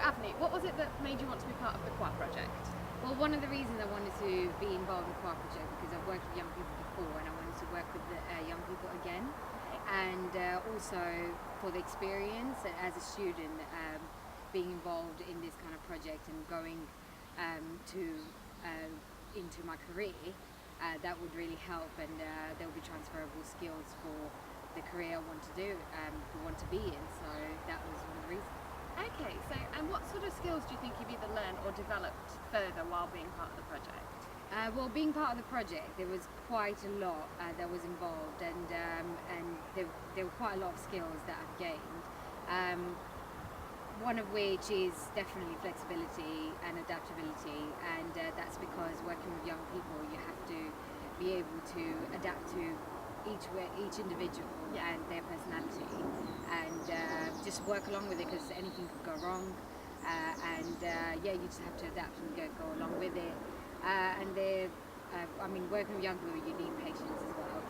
Avni, what was it that made you want to be part of the Qua project? Well, one of the reasons I wanted to be involved in the Choir Project because I've worked with young people before and I wanted to work with the young people again, and also for the experience as a student, being involved in this kind of project and going to into my career, that would really help, and there will be transferable skills for the career I want to do, want to be in. So that was one of the reasons. Okay, so and what sort of skills do you think you've either learned or developed further while being part of the project? Well, being part of the project, there was quite a lot that was involved, and there were quite a lot of skills that I've gained. One of which is definitely flexibility and adaptability, and that's because working with young people, you have to be able to adapt to each individual and their personality, and just work along with it, because anything could go wrong, you just have to adapt and go along with it. Working with young people, you need patience as well.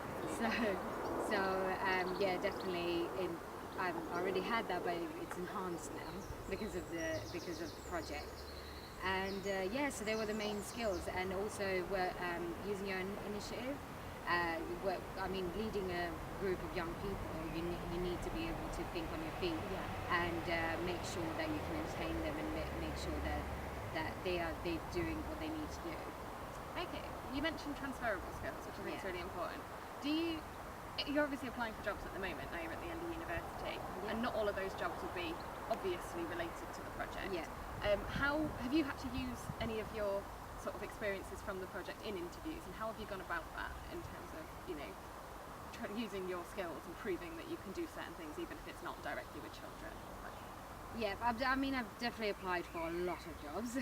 Definitely. I've already had that, but it's enhanced now because of the project. And so they were the main skills, and also using your own initiative. Leading a group of young people, you need to be able to think on your feet, and make sure that you can entertain them, and make sure that they're doing what they need to do. Okay, you mentioned transferable skills, which I think is really important. You're obviously applying for jobs at the moment. Now you're at the end of university, and not all of those jobs will be obviously related to the project. How have you had to use any of your sort of experiences from the project in interviews, and how have you gone about that in terms of using your skills and proving that you can do certain things even if it's not directly with children? I've definitely applied for a lot of jobs.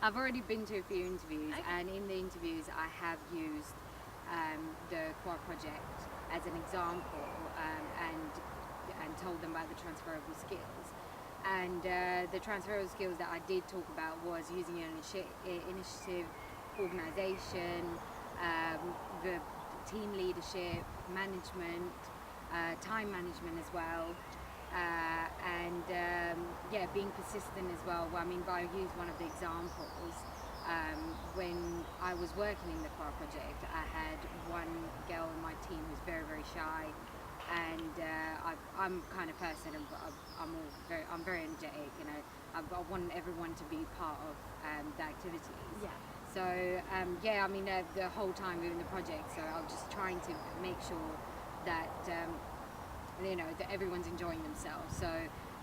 I've already been to a few interviews, and in the interviews I have used the Qua project as an example, and told them about the transferable skills. And the transferable skills that I did talk about was using your initiative, organisation, the team leadership, management, time management as well, being persistent as well. I used one of the examples. When I was working in the Choir project, I had one girl in my team who's very, very shy, and I'm the kind of person, I'm very energetic, I want everyone to be part of the activities. So the whole time we were in the project, so I was just trying to make sure that that everyone's enjoying themselves. So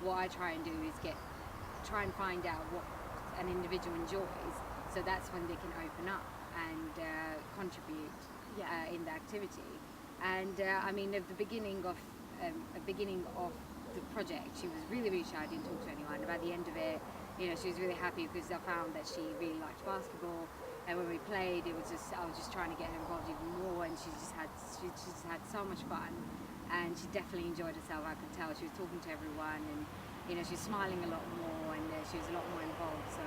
what I try and do is try and find out what an individual enjoys, so that's when they can open up and contribute in the activity. And at the beginning of the project, she was really, really shy, didn't talk to anyone. By the end of it, she was really happy, because I found that she really liked basketball, and when we played, I was just trying to get her involved even more, and she just had so much fun, and she definitely enjoyed herself. I could tell she was talking to everyone, and she was smiling a lot more, and she was a lot more involved. So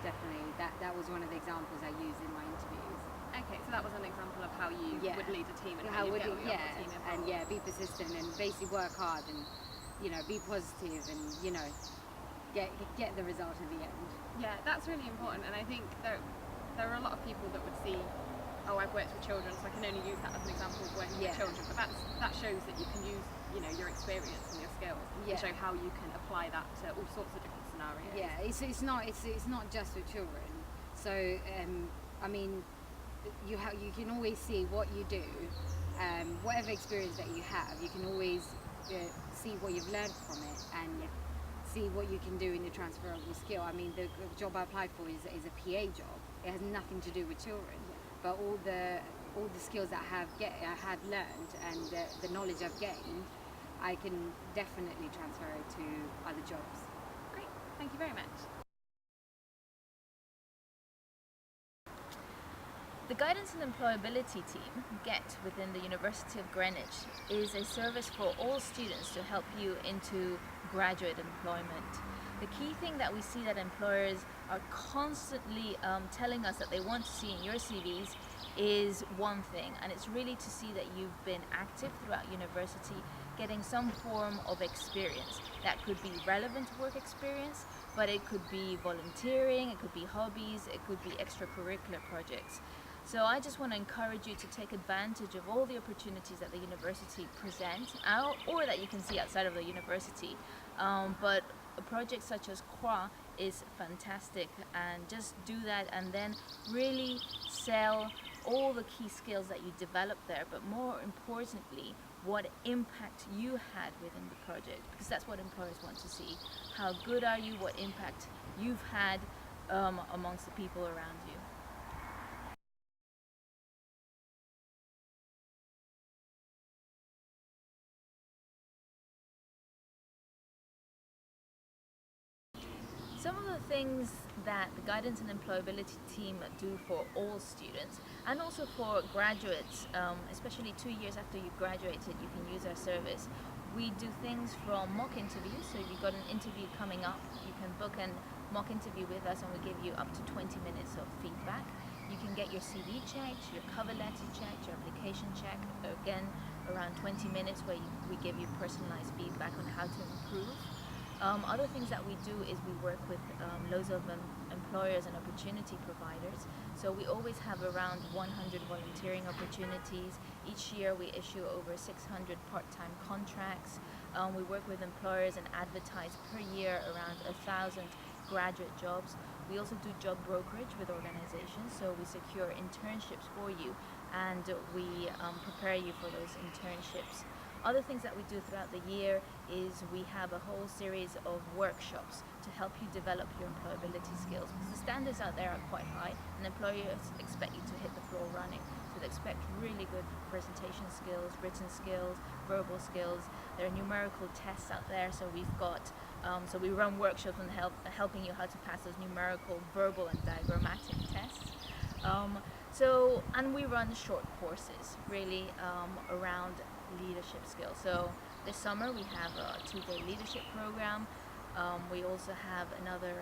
definitely that was one of the examples I used in my interviews. Okay, so that was an example of how you would lead a team, and how you get your team involved. And be persistent, and basically work hard, and be positive, and get the result at the end. Yeah, that's really important, and I think there are a lot of people that would see, I've worked with children, so I can only use that as an example of working with children. But that shows that you can use your experience and your skills to show how you can apply that to all sorts of different scenarios. Yeah, it's not just with children. So you can always see what you do, whatever experience that you have, you can always see what you've learned from it, and see what you can do in your transferable skill. The job I applied for is a PA job. It has nothing to do with children, but all the skills that I have learned, and the knowledge I've gained, I can definitely transfer it to other jobs. Great, thank you very much. The Guidance and Employability team, GET, within the University of Greenwich, is a service for all students to help you into graduate employment. The key thing that we see that employers are constantly telling us that they want to see in your CVs is one thing, and it's really to see that you've been active throughout university, getting some form of experience. That could be relevant work experience, but it could be volunteering, it could be hobbies, it could be extracurricular projects. So I just want to encourage you to take advantage of all the opportunities that the university present out, or that you can see outside of the university. But a project such as Croix is fantastic, and just do that and then really sell all the key skills that you develop there, but more importantly, what impact you had within the project, because that's what employers want to see. How good are you? What impact you've had amongst the people around you. Some of the things that the guidance and employability team do for all students and also for graduates, especially 2 years after you graduated, you can use our service. We do things from mock interviews, so if you've got an interview coming up, you can book a mock interview with us and we give you up to 20 minutes of feedback. You can get your CV checked, your cover letter checked, your application checked, again around 20 minutes where we give you personalized feedback on how to improve. Other things that we do is we work with loads of employers and opportunity providers. So we always have around 100 volunteering opportunities. Each year we issue over 600 part-time contracts. We work with employers and advertise per year around 1,000 graduate jobs. We also do job brokerage with organizations, so we secure internships for you and we prepare you for those internships. Other things that we do throughout the year is we have a whole series of workshops to help you develop your employability skills, because the standards out there are quite high and employers expect you to hit the floor running. So they expect really good presentation skills, written skills, verbal skills. There are numerical tests out there, so we've got so we run workshops on helping you how to pass those numerical, verbal and diagrammatic tests. And we run short courses really around leadership skills. So this summer we have a 2-day leadership program. We also have another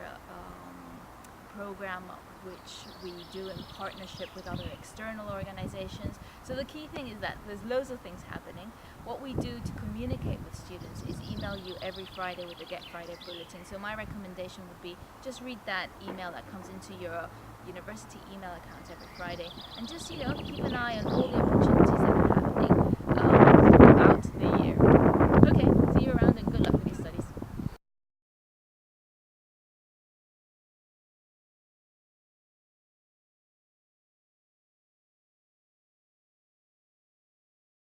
program which we do in partnership with other external organizations. So the key thing is that there's loads of things happening. What we do to communicate with students is email you every Friday with the Get Friday bulletin. So my recommendation would be just read that email that comes into your university email account every Friday and just keep an eye on all the opportunities that are happening.